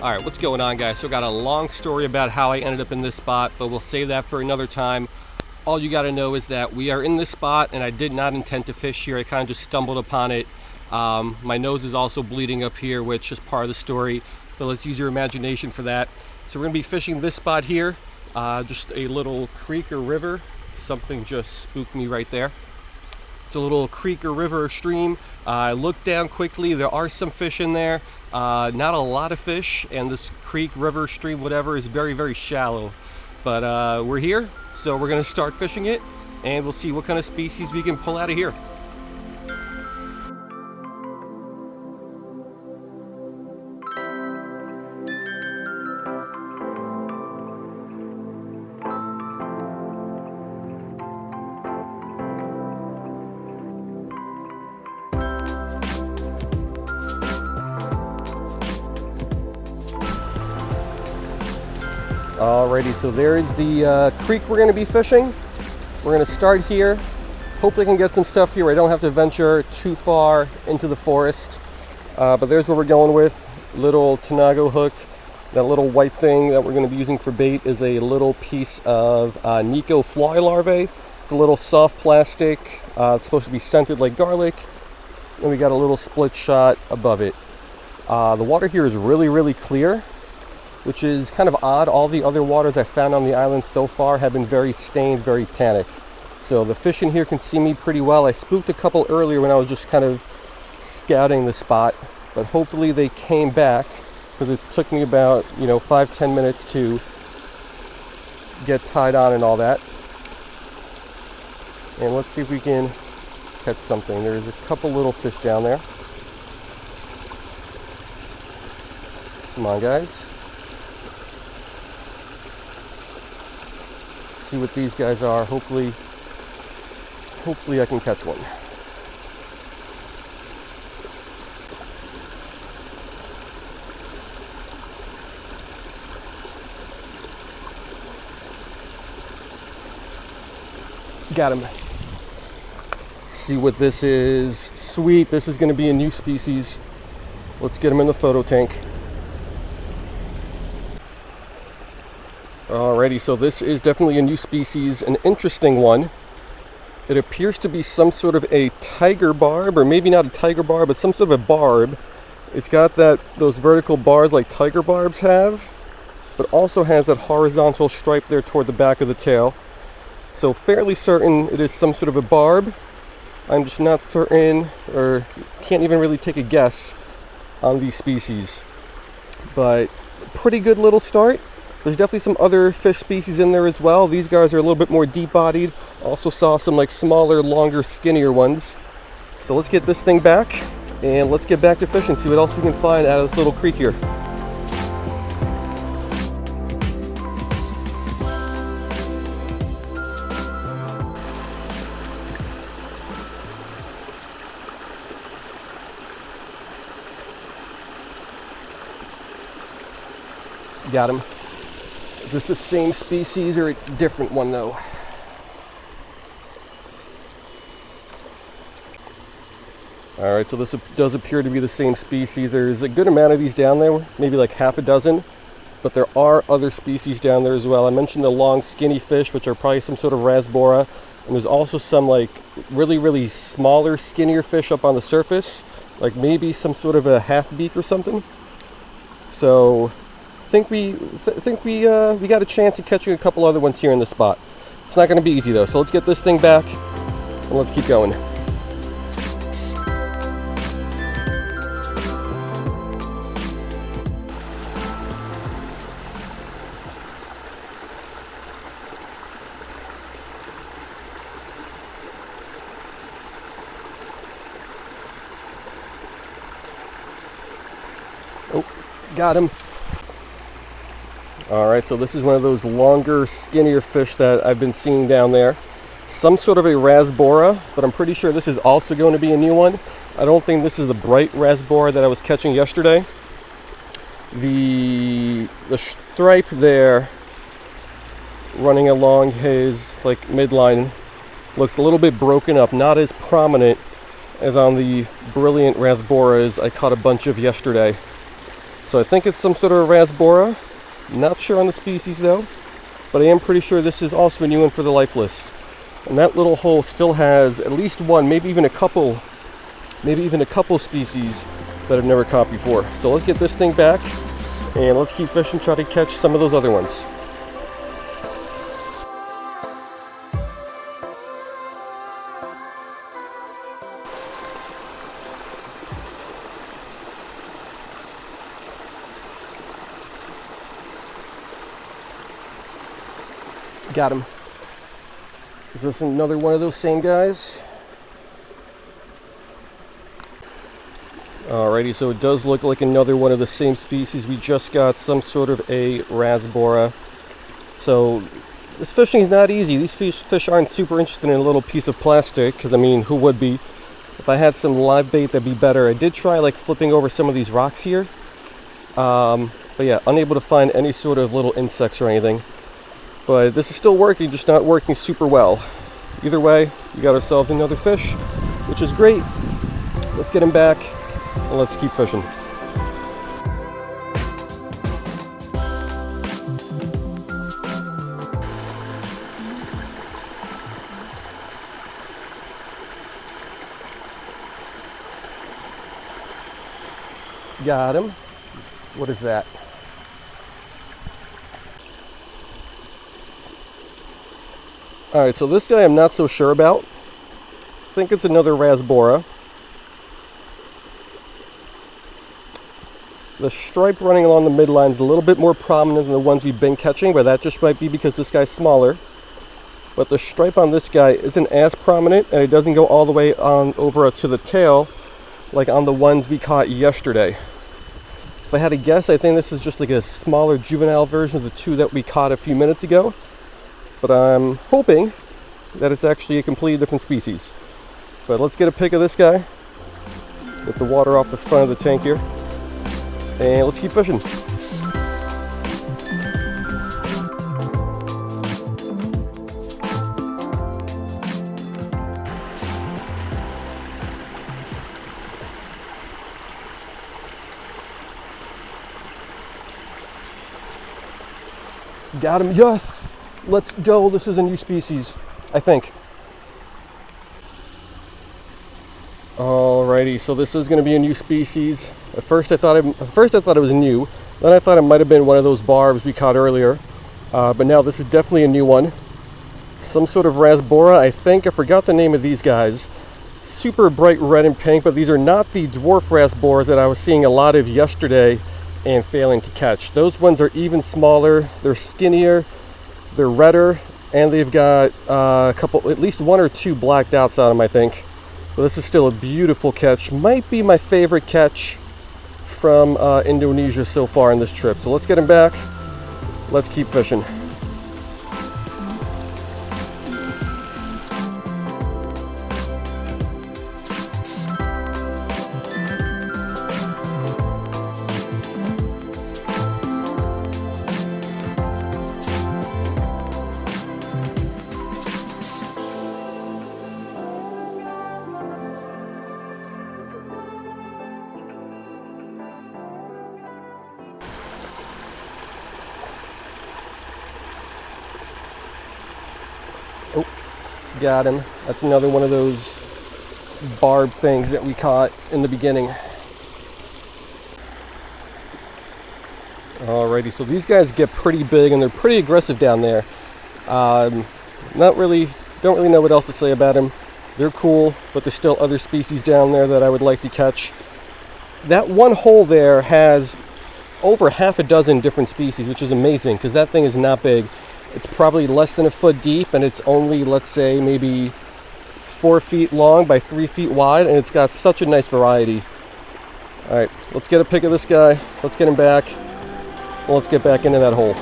All right, what's going on, guys? So I got a long story about how I ended up in this spot, but we'll save that for another time. All you got to know is that we are in this spot, and I did not intend to fish here. I kind of just stumbled upon it. My nose is also bleeding up here, which is part of the story, but let's use your imagination for that. So we're going to be fishing this spot here, just a little creek or river. Something just spooked me right there. It's a little creek or river or stream. I looked down quickly. There are some fish in there. Not a lot of fish, and this creek, river, stream, whatever, is very, very shallow. But we're here, so we're going to start fishing it, and we'll see what kind of species we can pull out of here. Alrighty, so there is the creek we're going to be fishing. We're going to start here. Hopefully I can get some stuff here. I don't have to venture too far into the forest. But there's what we're going with. Little Tanago hook. That little white thing that we're going to be using for bait is a little piece of Nico fly larvae. It's a little soft plastic. It's supposed to be scented like garlic. And we got a little split shot above it. The water here is really, really clear, which is kind of odd. All the other waters I found on the island so far have been very stained, very tannic. So the fish in here can see me pretty well. I spooked a couple earlier when I was just kind of scouting the spot, but hopefully they came back, because it took me about 5-10 minutes to get tied on and all that. And let's see if we can catch something. There's a couple little fish down there. Come on, guys. See what these guys are. Hopefully I can catch one. Got him. Let's see what this is. Sweet, this is going to be a new species. Let's get him in the photo tank. Alrighty, so this is definitely a new species, an interesting one. It appears to be some sort of a tiger barb, or maybe not a tiger barb, but some sort of a barb. It's got those vertical bars like tiger barbs have, but also has that horizontal stripe there toward the back of the tail. So fairly certain it is some sort of a barb. I'm just not certain, or can't even really take a guess on these species. But pretty good little start. There's definitely some other fish species in there as well. These guys are a little bit more deep-bodied. Also saw some smaller, longer, skinnier ones. So let's get this thing back, and let's get back to fishing, see what else we can find out of this little creek here. Got him. Is this the same species or a different one though? Alright, so this does appear to be the same species. There's a good amount of these down there, maybe like half a dozen, but there are other species down there as well. I mentioned the long skinny fish, which are probably some sort of Rasbora, and there's also some really, really smaller, skinnier fish up on the surface, like maybe some sort of a halfbeak or something. So I think we got a chance at catching a couple other ones here in the spot. It's not going to be easy though, so let's get this thing back and let's keep going. Oh, got him. Alright, so this is one of those longer, skinnier fish that I've been seeing down there. Some sort of a Rasbora, but I'm pretty sure this is also going to be a new one. I don't think this is the bright Rasbora that I was catching yesterday. The stripe there running along his midline looks a little bit broken up, not as prominent as on the brilliant Rasboras I caught a bunch of yesterday. So I think it's some sort of rasbora. Not sure on the species though, but I am pretty sure this is also a new one for the life list. And that little hole still has at least one, maybe even a couple species that I've never caught before. So let's get this thing back and let's keep fishing, try to catch some of those other ones. Got him. Is this another one of those same guys? Alrighty, so it does look like another one of the same species. We just got some sort of a rasbora. So this fishing is not easy. These fish aren't super interested in a little piece of plastic, because I mean, who would be? If I had some live bait, that'd be better. I did try like flipping over some of these rocks here. But yeah, unable to find any sort of little insects or anything. But this is still working, just not working super well. Either way, we got ourselves another fish, which is great. Let's get him back and let's keep fishing. Got him. What is that? Alright, so this guy I'm not so sure about. I think it's another rasbora. The stripe running along the midline is a little bit more prominent than the ones we've been catching, but that just might be because this guy's smaller. But the stripe on this guy isn't as prominent, and it doesn't go all the way on over to the tail like on the ones we caught yesterday. If I had to guess, I think this is just like a smaller juvenile version of the two that we caught a few minutes ago. But I'm hoping that it's actually a completely different species. But let's get a pic of this guy. Get the water off the front of the tank here. And let's keep fishing. Got him, yes! Let's go, this is a new species, I think. Alrighty, so this is going to be a new species. At first I thought it was new, then I thought it might have been one of those barbs we caught earlier. But now this is definitely a new one. Some sort of rasbora, I think. I forgot the name of these guys. Super bright red and pink, but these are not the dwarf rasboras that I was seeing a lot of yesterday and failing to catch. Those ones are even smaller, they're skinnier, they're redder, and they've got at least one or two black dots on them, I think. So this is still a beautiful catch. Might be my favorite catch from Indonesia so far in this trip. So let's get him back. Let's keep fishing. Oh, got him. That's another one of those barb things that we caught in the beginning. Alrighty, so these guys get pretty big and they're pretty aggressive down there. Don't really know what else to say about them. They're cool, but there's still other species down there that I would like to catch. That one hole there has over half a dozen different species, which is amazing because that thing is not big. It's probably less than a foot deep, and it's only, let's say, maybe 4 feet long by 3 feet wide, and it's got such a nice variety. All right, let's get a pic of this guy. Let's get him back. Well, let's get back into that hole.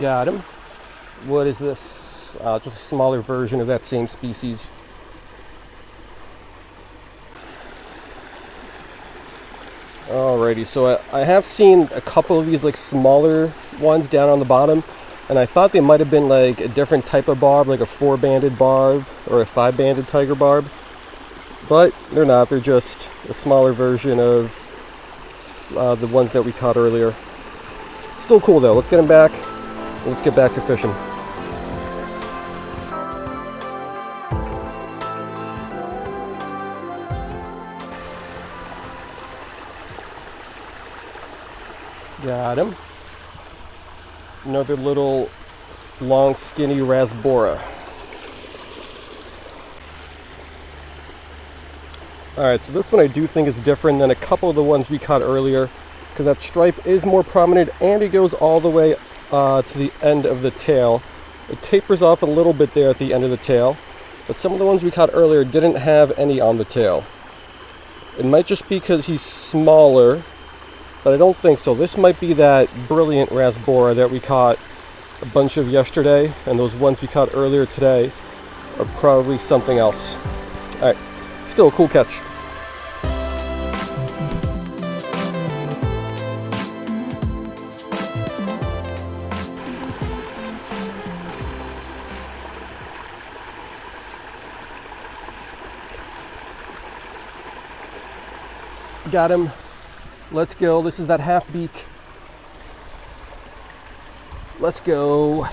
Got him. What is this? barbs, just a smaller version of that same species. Alrighty, so I have seen a couple of these like smaller ones down on the bottom, and I thought they might have been like a different type of barb, like a 4-banded barb or a 5-banded tiger barb, but they're not. They're just a smaller version of the ones that we caught earlier. Still cool though. Let's get them back. Let's get back to fishing. Got him. Another little long skinny rasbora. Alright, so this one I do think is different than a couple of the ones we caught earlier, because that stripe is more prominent and it goes all the way to the end of the tail. It tapers off a little bit there at the end of the tail, but some of the ones we caught earlier didn't have any on the tail. It might just be because he's smaller, but I don't think so. This might be that brilliant rasbora that we caught a bunch of yesterday, and those ones we caught earlier today are probably something else. Alright, still a cool catch. Got him. Let's go. This is that halfbeak. Let's go.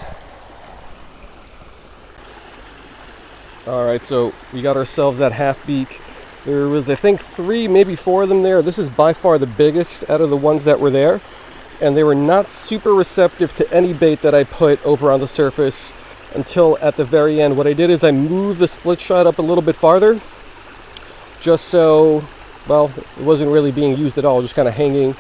All right, so we got ourselves that halfbeak. There was, I think, 3, maybe 4 of them there. This is by far the biggest out of the ones that were there, and they were not super receptive to any bait that I put over on the surface until at the very end. What I did is I moved the split shot up a little bit farther, just so, well, it wasn't really being used at all, just kind of hanging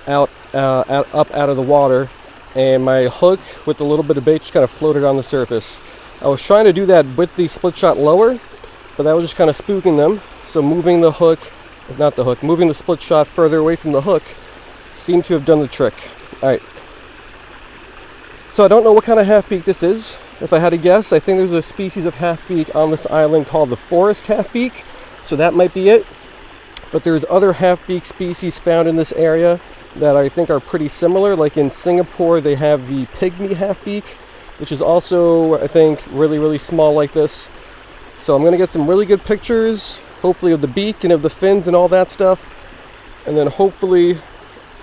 out, up out of the water, and my hook with a little bit of bait just kind of floated on the surface. I was trying to do that with the split shot lower, but that was just kind of spooking them. So moving the hook, not the hook, moving the split shot further away from the hook seemed to have done the trick. All right. So I don't know what kind of halfbeak this is. If I had to guess, I think there's a species of halfbeak on this island called the forest halfbeak. So that might be it. But there's other halfbeak species found in this area that I think are pretty similar. Like in Singapore, they have the pygmy halfbeak, which is also, I think, really, really small like this. So I'm going to get some really good pictures, hopefully of the beak and of the fins and all that stuff. And then hopefully,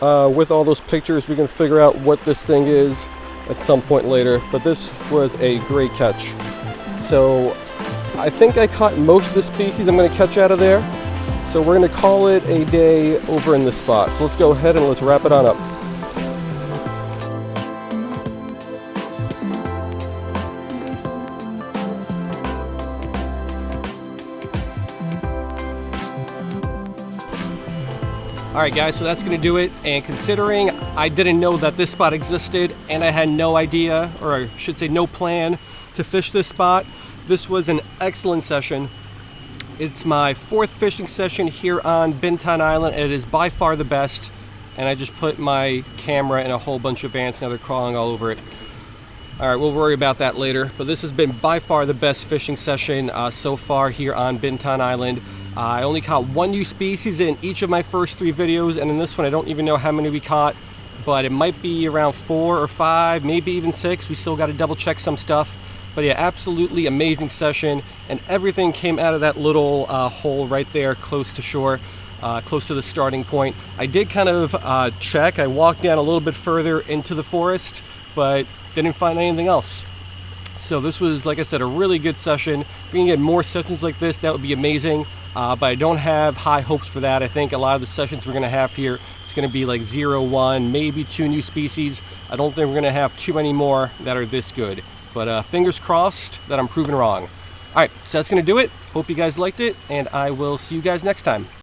with all those pictures, we can figure out what this thing is at some point later. But this was a great catch. So I think I caught most of the species I'm going to catch out of there. So we're going to call it a day over in this spot. So let's go ahead and let's wrap it on up. Alright guys, so that's going to do it, and considering I didn't know that this spot existed and I had no idea, or I should say no plan to fish this spot, this was an excellent session. It's my 4th fishing session here on Bintan Island, and it is by far the best, and I just put my camera in a whole bunch of ants, now they're crawling all over it. Alright, we'll worry about that later, but this has been by far the best fishing session so far here on Bintan Island. I only caught 1 new species in each of my first 3 videos, and in this one I don't even know how many we caught, but it might be around 4 or 5, maybe even 6. We still got to double check some stuff. But yeah, absolutely amazing session, and everything came out of that little hole right there close to shore, close to the starting point. I did kind of check. I walked down a little bit further into the forest, but didn't find anything else. So this was, like I said, a really good session. If we can get more sessions like this, that would be amazing. But I don't have high hopes for that. I think a lot of the sessions we're going to have here, it's going to be like 0, 1, maybe 2 new species. I don't think we're going to have too many more that are this good. But fingers crossed that I'm proven wrong. Alright, so that's going to do it. Hope you guys liked it, and I will see you guys next time.